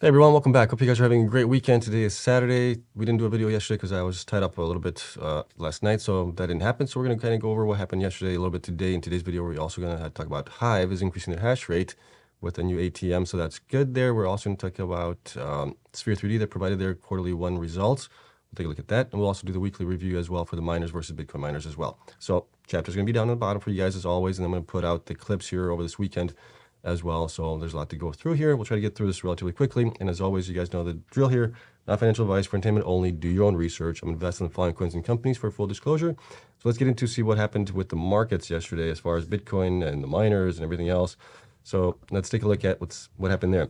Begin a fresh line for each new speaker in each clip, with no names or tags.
Hey everyone, welcome back. Hope you guys are having a great weekend. Today is Saturday. We didn't do a video yesterday because I was tied up a little bit last night, so that didn't happen. So we're going to kind of go over what happened yesterday a little bit today. In today's video, we're also going to talk about Hive is increasing their hash rate with a new ATM, so that's good there. We're also going to talk about Sphere 3D that provided their quarterly one results. We'll take a look at that, and we'll also do the weekly review as well for the miners versus Bitcoin miners as well. So chapter's going to be down on the bottom for you guys as always, and I'm going to put out the clips here over this weekend as well. So there's a lot to go through here. We'll try to get through this relatively quickly. And as always, you guys know the drill here. Not financial advice, for entertainment only. Do your own research. I'm investing in the following coins and companies for full disclosure. So let's get into see what happened with the markets yesterday as far as Bitcoin and the miners and everything else. So let's take a look at what happened there.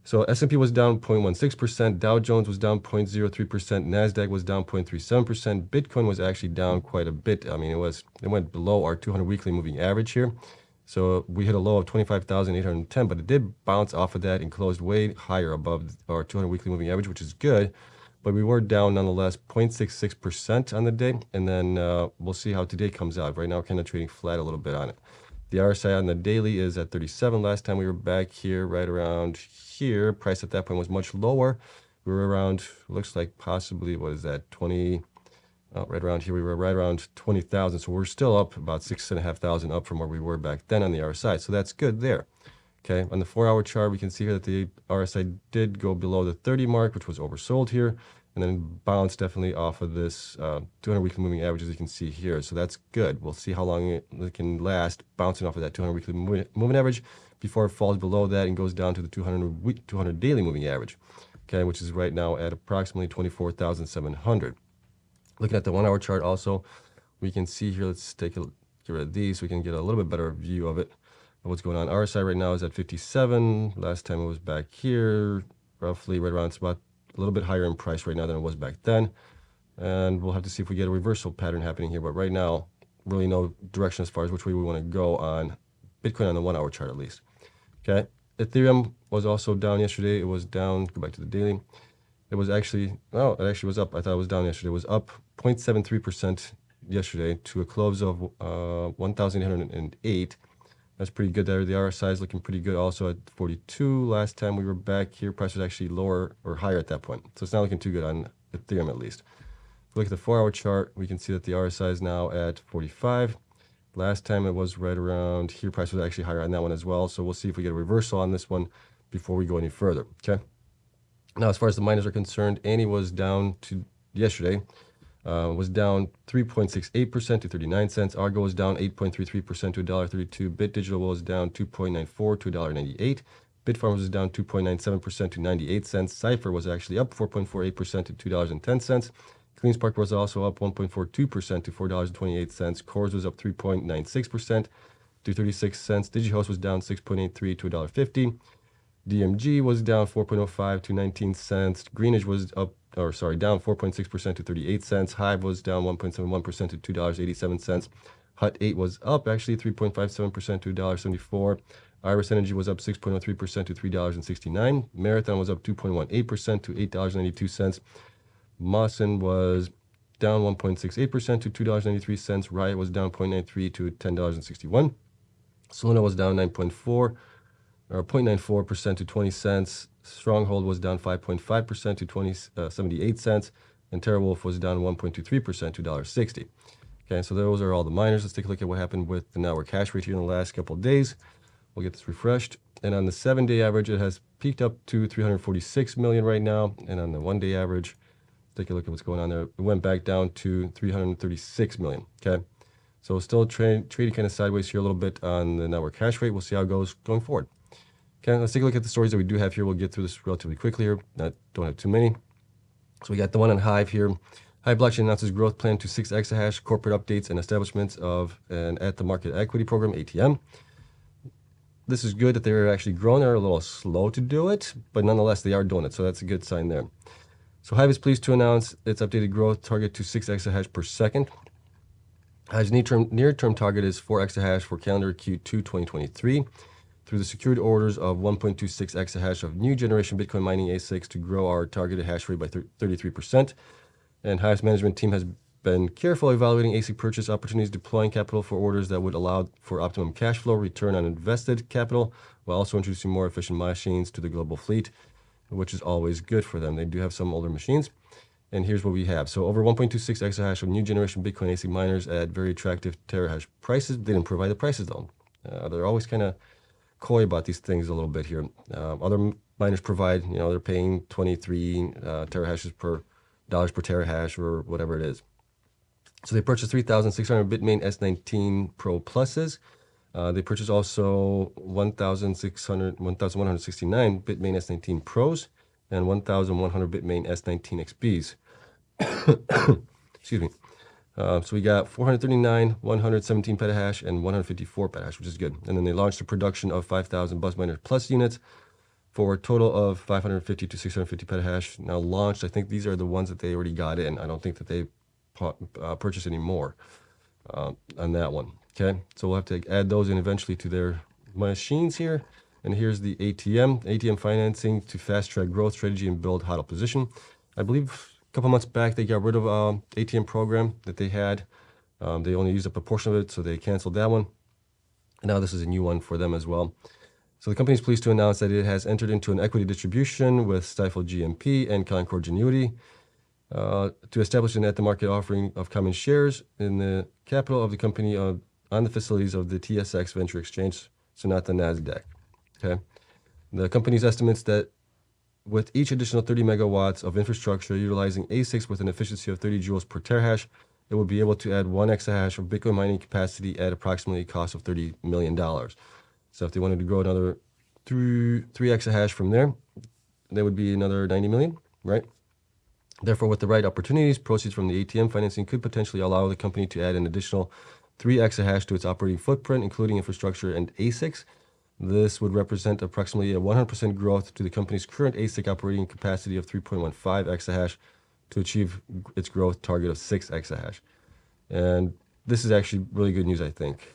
So S&P was down 0.16%, Dow Jones was down 0.03%, NASDAQ was down 0.37%, Bitcoin was actually down quite a bit. I mean, it went below our 200 weekly moving average here. So we hit a low of 25,810, but it did bounce off of that and closed way higher above our 200 weekly moving average, which is good. But we were down nonetheless 0.66% on the day. And then we'll see how today comes out. Right now, we're kind of trading flat a little bit on it. The RSI on the daily is at 37. Last time we were back here, right around here. Price at that point was much lower. We were around, looks like possibly, what is that, 20... right around here, we were right around 20,000. So we're still up about 6,500 up from where we were back then on the RSI. So that's good there. Okay, on the 4-hour chart, we can see here that the RSI did go below the 30 mark, which was oversold here, and then bounced definitely off of this 200 weekly moving average, as you can see here. So that's good. We'll see how long it can last, bouncing off of that 200 weekly moving average before it falls below that and goes down to the 200 daily moving average, okay, which is right now at approximately 24,700. Looking at the 1-hour chart also, we can see here, let's get rid of these so we can get a little bit better view of it, of what's going on. RSI right now is at 57. Last time it was back here, roughly right around, it's about a little bit higher in price right now than it was back then. And we'll have to see if we get a reversal pattern happening here. But right now, really no direction as far as which way we want to go on Bitcoin on the 1-hour chart at least. Okay, Ethereum was also down yesterday. It was down, go back to the daily. It was actually, oh, it actually was up. I thought it was down yesterday. It was up 0.73% yesterday to a close of 1,808. That's pretty good there. The RSI is looking pretty good also at 42. Last time we were back here, price was actually lower or higher at that point. So it's not looking too good on Ethereum at least. If we look at the 4-hour chart, we can see that the RSI is now at 45. Last time it was right around here. Price was actually higher on that one as well. So we'll see if we get a reversal on this one before we go any further, okay? Now, as far as the miners are concerned, Annie was down to yesterday, was down 3.68% to 39 cents. Argo was down 8.33% to $1.32. Bit Digital was down 2.94 to $1.98. Bitfarms was down 2.97% to 98 cents. Cypher was actually up 4.48% to $2.10. CleanSpark was also up 1.42% to $4.28. Cores was up 3.96% to 36 cents. DigiHost was down 6.83 to $1.50. DMG was down 4.05 to 19 cents. Greenidge was down 4.6% to 38 cents. Hive was down 1.71% to $2.87. Hut 8 was up actually 3.57% to $1.74. Iris Energy was up 6.03% to $3.69. Marathon was up 2.18% to $8.92. Mawson was down 1.68% to $2.93. Riot was down 0.93 to $10.61. Soluna was down 0.94% to 20 cents. Stronghold was down 5.5% to 78 cents. And TeraWolf was down 1.23% to $1.60. Okay, so those are all the miners. Let's take a look at what happened with the network hash rate here in the last couple of days. We'll get this refreshed. And on the 7-day average, it has peaked up to 346 million right now. And on the 1-day average, take a look at what's going on there. It went back down to 336 million. Okay, so still trading kind of sideways here a little bit on the network hash rate. We'll see how it goes going forward. Okay, let's take a look at the stories that we do have here. We'll get through this relatively quickly here. Don't have too many. So we got the one on Hive here. Hive Blockchain announces growth plan to 6 exahash, corporate updates, and establishments of an at-the-market equity program, ATM. This is good that they're actually growing. They're a little slow to do it, but nonetheless, they are doing it. So that's a good sign there. So Hive is pleased to announce its updated growth target to 6 exahash per second. Hive's near-term target is 4 exahash for calendar Q2 2023. Through the secured orders of 1.26 exahash of new generation Bitcoin mining ASICs to grow our targeted hash rate by 33%. And Hive's management team has been carefully evaluating ASIC purchase opportunities, deploying capital for orders that would allow for optimum cash flow return on invested capital, while also introducing more efficient machines to the global fleet. which is always good for them. They do have some older machines. And here's what we have. So over 1.26 exahash of new generation Bitcoin ASIC miners at very attractive terahash prices. They didn't provide the prices though. They're always kind of coy about these things a little bit here. Other miners provide, they're paying 23 terahashes per dollars per terahash or whatever it is. So they purchased 3,600 Bitmain S19 Pro Pluses. They purchased also 1,169 Bitmain S19 Pros and 1,100 Bitmain S19 XPs. Excuse me. So we got 439, 117 petahash, and 154 petahash, which is good. And then they launched a production of 5,000 BuzzMiner Plus units for a total of 550 to 650 petahash now launched. I think these are the ones that they already got in. I don't think that they purchased any more on that one. Okay, so we'll have to add those in eventually to their machines here. And here's the ATM financing to fast track growth strategy and build HODL position. I believe a couple months back they got rid of ATM program that they had. They only used up a portion of it, so they canceled that one. And now this is a new one for them as well. So the company is pleased to announce that it has entered into an equity distribution with Stifel GMP and Concord Genuity to establish an at-the-market offering of common shares in the capital of the company on the facilities of the TSX Venture Exchange, so not the NASDAQ. Okay, the company's estimates that with each additional 30 megawatts of infrastructure utilizing ASICs with an efficiency of 30 joules per terahash, it will be able to add 1 exahash of Bitcoin mining capacity at approximately a cost of $30 million. So if they wanted to grow another 3 exahash from there, that would be another 90 million, right? Therefore, with the right opportunities, proceeds from the ATM financing could potentially allow the company to add an additional 3 exahash to its operating footprint, including infrastructure and ASICs. This would represent approximately a 100% growth to the company's current ASIC operating capacity of 3.15 exahash to achieve its growth target of 6 exahash. And this is actually really good news, I think.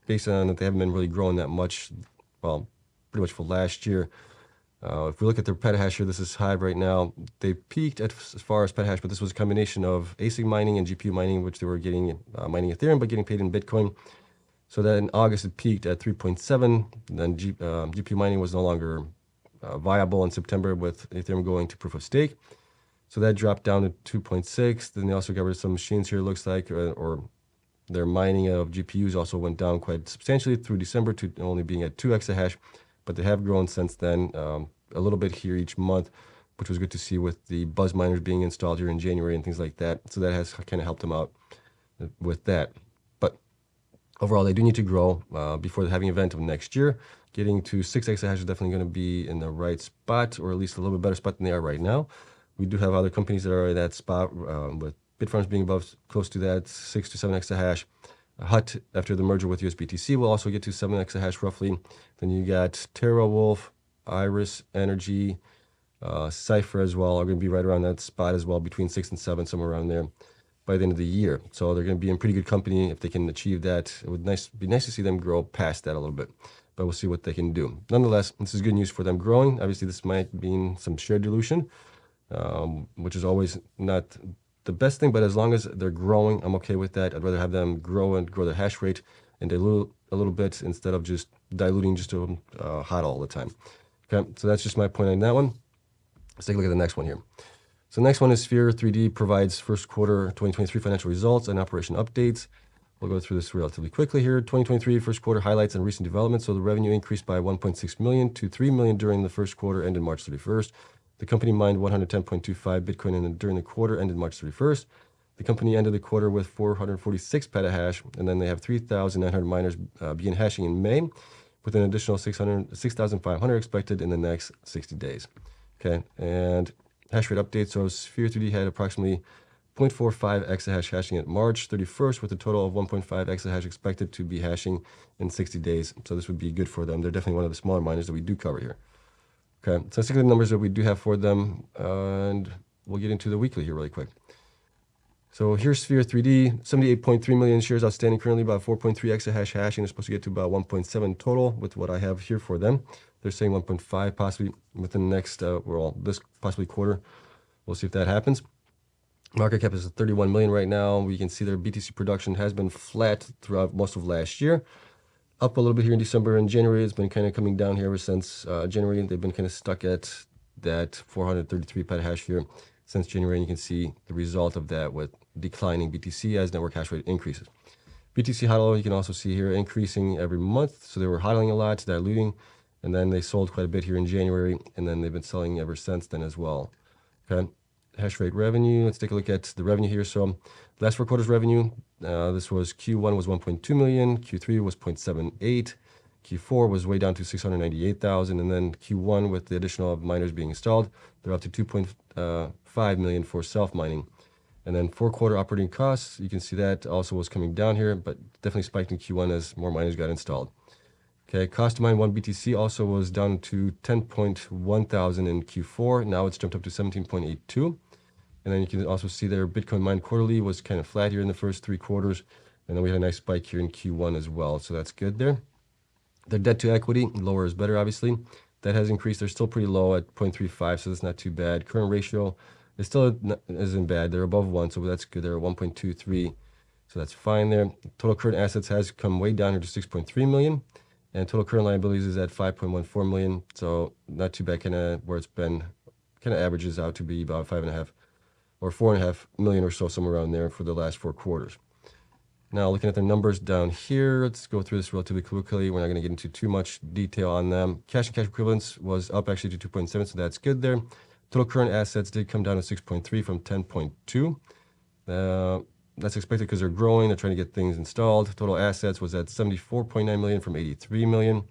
Based on that they haven't been really growing that much, well, pretty much for last year. If we look at their petahash here, this is Hive right now. They peaked as far as petahash, but this was a combination of ASIC mining and GPU mining, which they were getting mining Ethereum, but getting paid in Bitcoin. So that in August it peaked at 3.7. Then GPU mining was no longer viable in September with Ethereum going to proof of stake. So that dropped down to 2.6. Then they also got rid of some machines here, it looks like, or their mining of GPUs also went down quite substantially through December to only being at 2 exahash. But they have grown since then, a little bit here each month, which was good to see with the buzz miners being installed here in January and things like that. So that has kind of helped them out with that. But overall, they do need to grow before the halving event of next year. Getting to 6 exahash is definitely going to be in the right spot, or at least a little bit better spot than they are right now. We do have other companies that are in that spot, with Bitfarms being above close to that 6 to 7 exahash. Hut, after the merger with USBTC, will also get to 7 exahash roughly. Then you got TerraWolf, Iris Energy, Cypher as well are going to be right around that spot as well, between 6 and 7, somewhere around there by the end of the year. So they're going to be in pretty good company if they can achieve that. It would be nice to see them grow past that a little bit, but we'll see what they can do. Nonetheless, this is good news for them growing. Obviously, this might mean some share dilution, which is always not the best thing, but as long as they're growing, I'm okay with that. I'd rather have them grow and grow their hash rate and dilute a little bit instead of just diluting just to HODL all the time. Okay, so that's just my point on that one. Let's take a look at the next one here. So the next one is Sphere 3D provides first quarter 2023 financial results and operation updates. We'll go through this relatively quickly here. 2023 first quarter highlights and recent developments. So the revenue increased by 1.6 million to 3 million during the first quarter ended March 31st. The company mined 110.25 Bitcoin during the quarter ended March 31st. The company ended the quarter with 446 petahash, and then they have 3,900 miners begin hashing in May, with an additional 6,500 expected in the next 60 days. Okay, and hash rate update. So Sphere 3D had approximately 0.45 exahash hashing at March 31st, with a total of 1.5 exahash expected to be hashing in 60 days. So this would be good for them. They're definitely one of the smaller miners that we do cover here. Okay, so let's look at the numbers that we do have for them, and we'll get into the weekly here really quick. So here's Sphere 3D, 78.3 million shares outstanding currently, about 4.3 exahash hashing. They're supposed to get to about 1.7 total with what I have here for them. They're saying 1.5 possibly within the next, this possibly quarter. We'll see if that happens. Market cap is at 31 million right now. We can see their BTC production has been flat throughout most of last year. up a little bit here in December and January. It's been kind of coming down here ever since January. They've been kind of stuck at that 433 petahash here since January. And you can see the result of that with declining BTC as network hash rate increases. BTC hodl, you can also see here, increasing every month. So they were hodling a lot, diluting, and then they sold quite a bit here in January, and then they've been selling ever since then as well. Okay, hash rate revenue. Let's take a look at the revenue here. So last 4 quarters revenue, this was Q1 was 1.2 million, Q3 was 0.78, Q4 was way down to 698,000, and then Q1 with the additional miners being installed, they're up to 2.5 million for self-mining. And then 4-quarter operating costs, you can see that also was coming down here, but definitely spiked in Q1 as more miners got installed. Okay, cost to mine 1 BTC also was down to 10.1 thousand in Q4. Now it's jumped up to 17.82. And then you can also see there Bitcoin mined quarterly was kind of flat here in the first 3 quarters. And then we had a nice spike here in Q1 as well. So that's good there. Their debt to equity, lower is better, obviously. That has increased. They're still pretty low at 0.35, so that's not too bad. Current ratio is still isn't bad. They're above 1, so that's good. They're at 1.23, so that's fine there. Total current assets has come way down here to 6.3 million. And total current liabilities is at 5.14 million. So not too bad, kind of where it's been, kind of averages out to be about 5.5 or 4.5 million or so, somewhere around there for the last 4 quarters. Now looking at the numbers down here, let's go through this relatively quickly. We're not going to get into too much detail on them. Cash and cash equivalents was up actually to 2.7, so that's good there. Total current assets did come down to 6.3 from 10.2. That's expected because they're growing. They're trying to get things installed. Total assets was at 74.9 million from 83 million.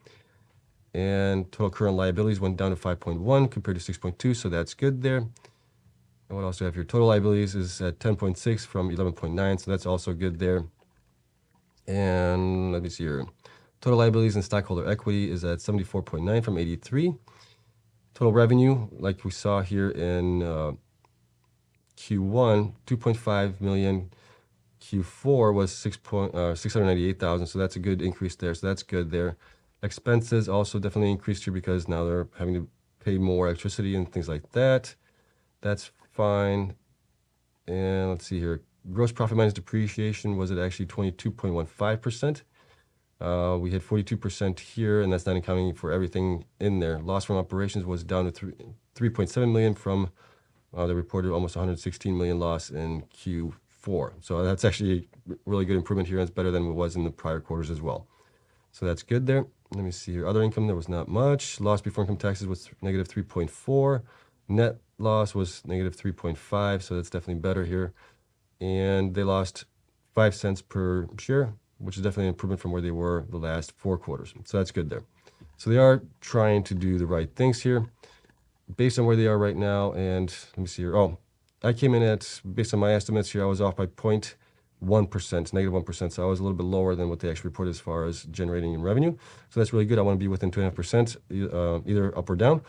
And total current liabilities went down to 5.1 compared to 6.2, so that's good there. And what else do we have here? Total liabilities is at 10.6 from 11.9, so that's also good there. And let me see here. Total liabilities and stockholder equity is at 74.9 from 83. Total revenue, like we saw here in Q1, 2.5 million. Q4 was 698,000, so that's a good increase there. So that's good there. Expenses also definitely increased here because now they're having to pay more electricity and things like that. That's fine. And let's see here. Gross profit minus depreciation was at actually 22.15%. We had 42% here, and that's not accounting for everything in there. Loss from operations was down to 3.7 million from they reported almost 116 million loss in Q4. So that's actually a really good improvement here. It's better than it was in the prior quarters as well. So that's good there. Let me see here. Other income, there was not much. Loss before income taxes was negative 3.4. Net loss was negative 3.5. So that's definitely better here. And they lost 5 cents per share, which is definitely an improvement from where they were the last 4 quarters. So that's good there. So they are trying to do the right things here based on where they are right now. And let me see here. Oh, I came in at, based on my estimates here, I was off by 0.1%, negative 1%. So I was a little bit lower than what they actually reported as far as generating in revenue. So that's really good. I want to be within 2.5%, either up or down.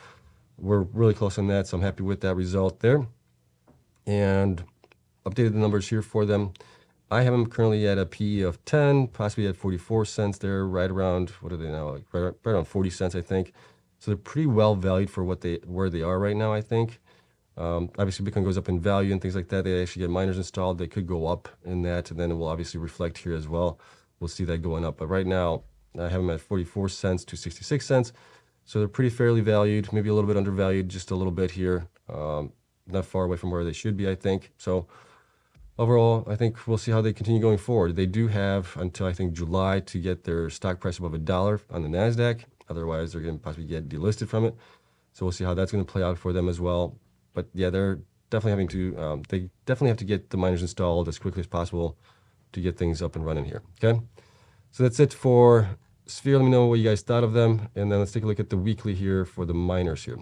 We're really close on that. So I'm happy with that result there. And updated the numbers here for them. I have them currently at a PE of 10, possibly at 44 cents. They're right around, what are they now? Like right around 40 cents, I think. So they're pretty well valued for where they are right now, I think. Obviously, Bitcoin goes up in value and things like that. They actually get miners installed. They could go up in that, and then it will obviously reflect here as well. We'll see that going up. But right now, I have them at 44 cents to 66 cents. So they're pretty fairly valued, maybe a little bit undervalued, just a little bit here. Not far away from where they should be, I think. So overall, I think we'll see how they continue going forward. They do have until, I think, July to get their stock price above $1 on the NASDAQ. Otherwise, they're going to possibly get delisted from it. So we'll see how that's going to play out for them as well. But yeah, they're definitely having to, they definitely have to get the miners installed as quickly as possible to get things up and running here. Okay. So that's it for Sphere. Let me know what you guys thought of them. And then let's take a look at the weekly here for the miners here.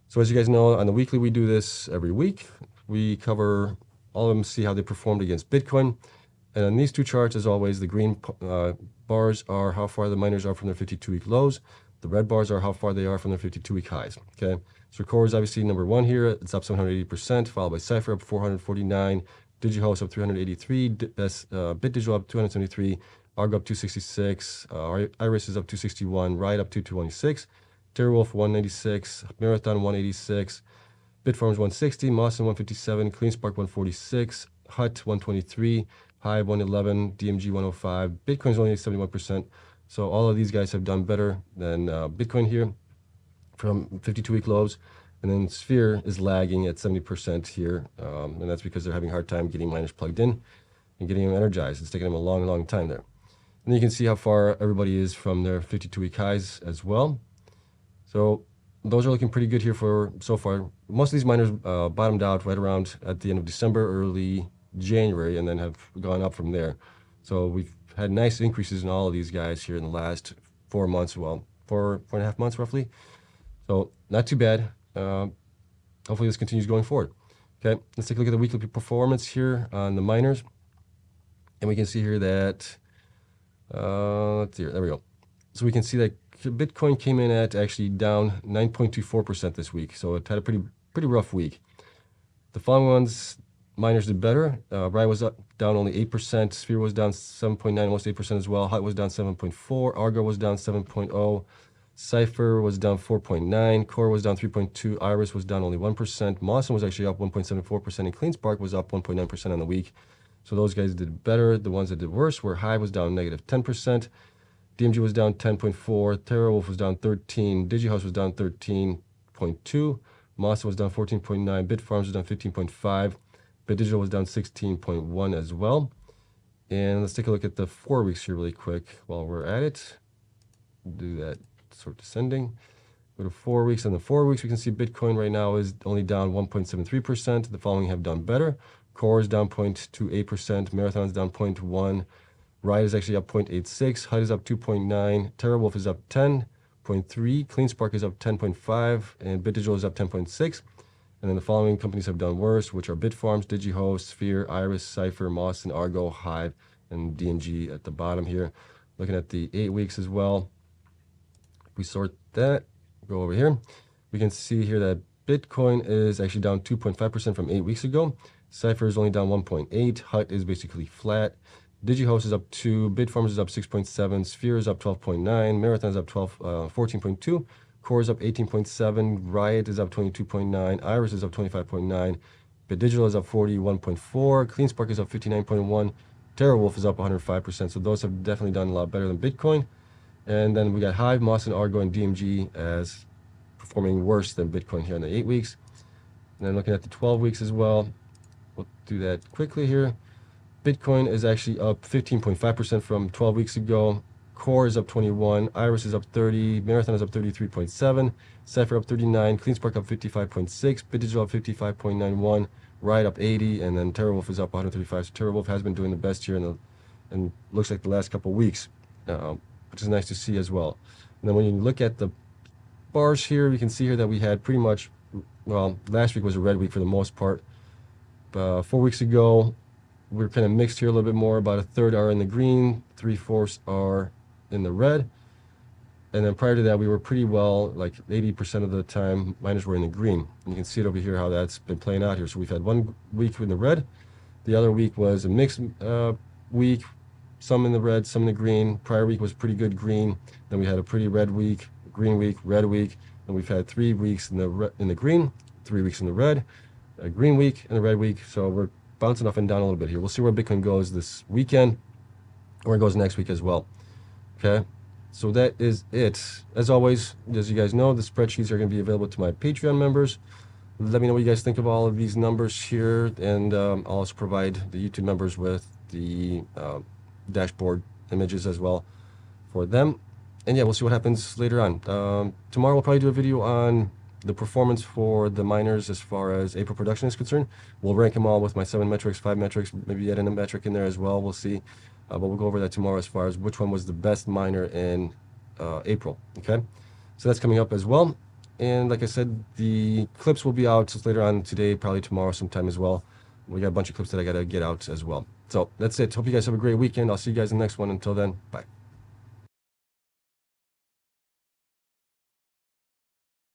So as you guys know, on the weekly, we do this every week. We cover all of them, see how they performed against Bitcoin. And on these 2 charts, as always, the green bars are how far the miners are from their 52-week lows. The red bars are how far they are from their 52-week highs. Okay. So Core is obviously number 1 here. It's up 780%, followed by Cypher up 449, DigiHost up 383, BitDigital up 273, Argo up 266, Iris is up 261, Riot up 226, TerraWolf 196, Marathon 186, Bitfarms 160, Mawson 157, CleanSpark 146, Hut 123, Hive 111, DMG 105. Bitcoin's only 71%, So all of these guys have done better than Bitcoin here from 52-week lows. And then Sphere is lagging at 70% here. And that's because they're having a hard time getting miners plugged in and getting them energized. It's taking them a long, long time there. And you can see how far everybody is from their 52-week highs as well. So those are looking pretty good here for so far. Most of these miners bottomed out right around at the end of December, early January, and then have gone up from there. So we've had nice increases in all of these guys here in the last 4 months, well, 4.5 months roughly. So not too bad. Hopefully this continues going forward. Okay, let's take a look at the weekly performance here on the miners. And we can see here that, let's see here, there we go. So we can see that Bitcoin came in at actually down 9.24% this week. So it had a pretty rough week. The following ones, miners did better. Riot was down only 8%. Sphere was down 7.9, almost 8% as well. Hive was down 7.4. Argo was down 7.0. Cypher was down 4.9. Core was down 3.2. Iris was down only 1%. Mawson was actually up 1.74%. And CleanSpark was up 1.9% on the week. So those guys did better. The ones that did worse were Hive was down negative 10%. DMG was down 10.4. TerraWolf was down 13. DigiHouse was down 13.2. Mawson was down 14.9. Bitfarms was down 15.5. BitDigital was down 16.1 as well. And let's take a look at the 4 weeks here really quick while we're at it. Do that sort descending. Go to 4 weeks. On the 4 weeks, we can see Bitcoin right now is only down 1.73%. The following have done better. Core is down 0.28%. Marathon's down 0.1%. Riot is actually up 0.86%. HUD is up 2.9%. TerraWolf is up 10.3%. CleanSpark is up 10.5%. And BitDigital is up 10.6%. And then the following companies have done worse, which are Bitfarms, DigiHost, Sphere, Iris, Cypher, Mawson, Argo, Hive, and DMG at the bottom here. Looking at the 8 weeks as well. If we sort that, go over here, we can see here that Bitcoin is actually down 2.5% from 8 weeks ago. Cypher is only down 1.8%. HUD is basically flat. DigiHost is up 2%. Bitfarms is up 6.7%. Sphere is up 12.9%. Marathon is up 14.2%. Core is up 18.7%. Riot is up 22.9%. Iris is up 25.9%. BitDigital is up 41.4%. CleanSpark is up 59.1%. TerraWolf is up 105%. So those have definitely done a lot better than Bitcoin. And then we got Hive, Mawson, Argo, and DMG as performing worse than Bitcoin here in the 8 weeks. And then looking at the 12 weeks as well, we'll do that quickly here. Bitcoin is actually up 15.5% from 12 weeks ago. Core is up 21%. Iris is up 30%. Marathon is up 33.7%. Cypher up 39%. CleanSpark up 55.6%. BitDigital up 55.91%. Riot up 80%. And then TerraWolf is up 135%. So TerraWolf has been doing the best here and looks like the last couple of weeks, which is nice to see as well. And then when you look at the bars here, you can see here that we had pretty much, well, last week was a red week for the most part. 4 weeks ago, we're kind of mixed here a little bit more. About a third are in the green, 3/4 are in the red. And then prior to that, we were pretty well, like 80% of the time, miners were in the green. And you can see it over here how that's been playing out here. So we've had 1 week in the red. The other week was a mixed week, some in the red, some in the green. Prior week was pretty good green. Then we had a pretty red week, green week, red week. And we've had 3 weeks in the green, 3 weeks in the red, a green week, and a red week. So we're bouncing up and down a little bit here. We'll see where Bitcoin goes this weekend, or it goes next week as well. Okay, so that is it. As always, as you guys know, the spreadsheets are going to be available to my Patreon members. Let me know what you guys think of all of these numbers here, and I'll also provide the YouTube members with the dashboard images as well for them. And yeah, we'll see what happens later on. Tomorrow we'll probably do a video on the performance for the miners as far as April production is concerned. We'll rank them all with my 7 metrics, 5 metrics, maybe add in a metric in there as well. We'll see. But we'll go over that tomorrow as far as which one was the best miner in April. Okay, so that's coming up as well. And like I said, the clips will be out later on today, probably tomorrow sometime as well. We got a bunch of clips that I got to get out as well. So that's it. Hope you guys have a great weekend. I'll see you guys in the next one. Until then, bye.